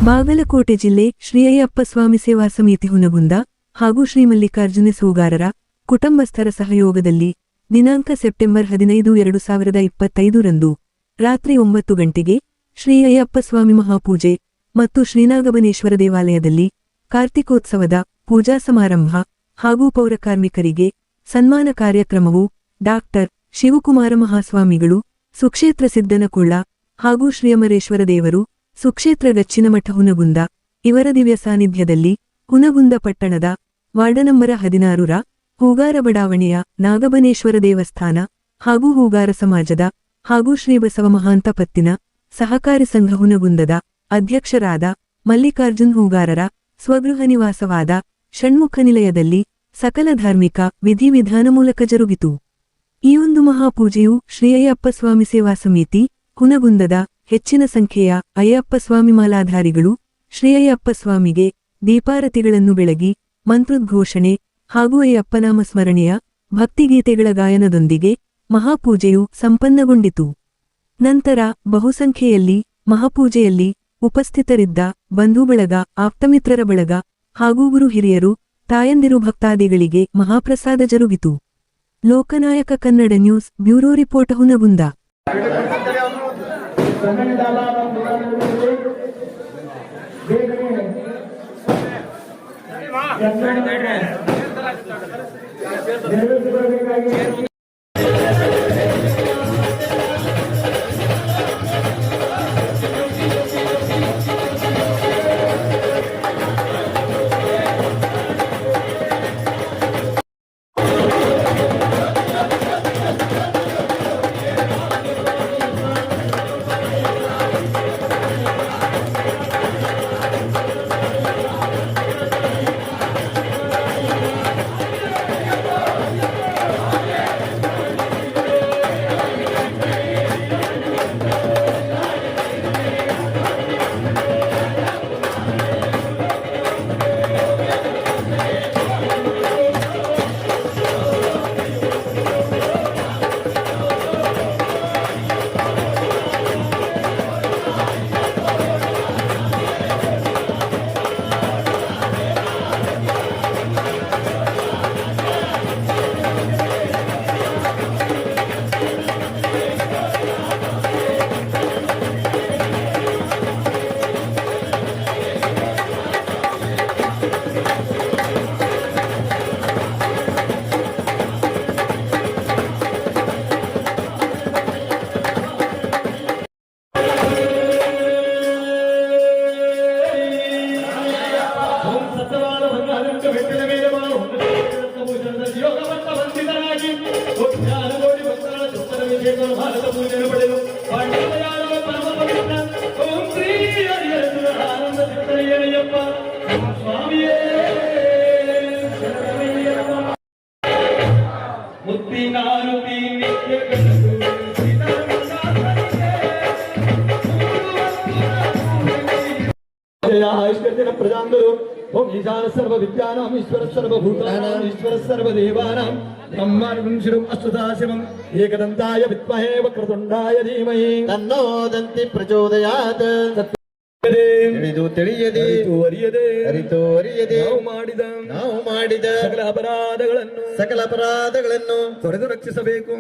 ಬಾಗಲಕೋಟೆ ಜಿಲ್ಲೆ ಶ್ರೀ ಅಯ್ಯಪ್ಪ ಸ್ವಾಮಿ ಸೇವಾ ಸಮಿತಿ ಹುನಗುಂದ ಹಾಗೂ ಶ್ರೀ ಮಲ್ಲಿಕಾರ್ಜುನ ಸೂಗಾರರ ಕುಟುಂಬಸ್ಥರ ಸಹಯೋಗದಲ್ಲಿ ದಿನಾಂಕ ಸೆಪ್ಟೆಂಬರ್ 15, 2025 ರಂದು ರಾತ್ರಿ 9 ಗಂಟೆಗೆ ಶ್ರೀ ಅಯ್ಯಪ್ಪ ಸ್ವಾಮಿ ಮಹಾಪೂಜೆ ಮತ್ತು ಶ್ರೀನಾಗಬನೇಶ್ವರ ದೇವಾಲಯದಲ್ಲಿ ಕಾರ್ತಿಕೋತ್ಸವದ ಪೂಜಾ ಸಮಾರಂಭ ಹಾಗೂ ಪೌರಕಾರ್ಮಿಕರಿಗೆ ಸನ್ಮಾನ ಕಾರ್ಯಕ್ರಮವು ಡಾಕ್ಟರ್ ಶಿವಕುಮಾರ ಮಹಾಸ್ವಾಮಿಗಳು ಸುಕ್ಷೇತ್ರ ಸಿದ್ದನಕೊಳ್ಳ ಹಾಗೂ ಶ್ರೀಅಮರೇಶ್ವರ ದೇವರು ಸುಕ್ಷೇತ್ರ ಗಚ್ಚಿನಮಠ ಹುನಗುಂದ ಇವರ ದಿವ್ಯ ಸಾನ್ನಿಧ್ಯದಲ್ಲಿ ಹುನಗುಂದ ಪಟ್ಟಣದ ವಾರ್ಡ ನಂಬರ 16ರ ಹೂಗಾರ ಬಡಾವಣೆಯ ನಾಗಬನೇಶ್ವರ ದೇವಸ್ಥಾನ ಹಾಗೂ ಹೂಗಾರ ಸಮಾಜದ ಹಾಗೂ ಶ್ರೀ ಬಸವ ಮಹಾಂತ ಪತ್ತಿನ ಸಹಕಾರಿ ಸಂಘ ಹುನಗುಂದದ ಅಧ್ಯಕ್ಷರಾದ ಮಲ್ಲಿಕಾರ್ಜುನ್ ಹೂಗಾರರ ಸ್ವಗೃಹ ನಿವಾಸವಾದ ಷಣ್ಮುಖ ನಿಲಯದಲ್ಲಿ ಸಕಲ ಧಾರ್ಮಿಕ ವಿಧಿವಿಧಾನ ಮೂಲಕ ಜರುಗಿತು. ಈ ಒಂದು ಮಹಾಪೂಜೆಯು ಶ್ರೀ ಅಯ್ಯಪ್ಪ ಸ್ವಾಮಿ ಸೇವಾ ಸಮಿತಿ ಹುನಗುಂದದ ಹೆಚ್ಚಿನ ಸಂಖ್ಯೆಯ ಅಯ್ಯಪ್ಪ ಸ್ವಾಮಿ ಮಾಲಾಧಾರಿಗಳು ಶ್ರೀ ಅಯ್ಯಪ್ಪ ಸ್ವಾಮಿಗೆ ದೀಪಾರತಿಗಳನ್ನು ಬೆಳಗಿ ಮಂತ್ರೋದ್ಘೋಷಣೆ ಹಾಗೂ ಅಯ್ಯಪ್ಪನಾಮ ಸ್ಮರಣೆಯ ಭಕ್ತಿಗೀತೆಗಳ ಗಾಯನದೊಂದಿಗೆ ಮಹಾಪೂಜೆಯು ಸಂಪನ್ನಗೊಂಡಿತು. ನಂತರ ಬಹುಸಂಖ್ಯೆಯಲ್ಲಿ ಮಹಾಪೂಜೆಯಲ್ಲಿ ಉಪಸ್ಥಿತರಿದ್ದ ಬಂಧುಬಳಗ, ಆಪ್ತಮಿತ್ರರ ಬಳಗ ಹಾಗೂ ಗುರು ಹಿರಿಯರು, ತಾಯಂದಿರು ಭಕ್ತಾದಿಗಳಿಗೆ ಮಹಾಪ್ರಸಾದ ಜರುಗಿತು. Lokanayaka Kannada news bureau report Hungund. प्रजांगरो ओम ईशान सर्व विद्यानाम ईश्वर सर्वभूतानाम ईश्वर सर्वदेवानां ब्रह्माण्डं शिवम् अष्टदाशिवम् एकदन्ताय विद्महे वक्रतुण्डाय धीमहि तन्नो दन्ति प्रचोदयात्. ತಿಳಿದು ತಿಳಿಯದೆ ಅರಿತು ಅರಿಯದೆ ನಾವು ಮಾಡಿದ ಸಕಲ ಅಪರಾಧಗಳನ್ನು ತೊರೆದು ರಕ್ಷಿಸಬೇಕು.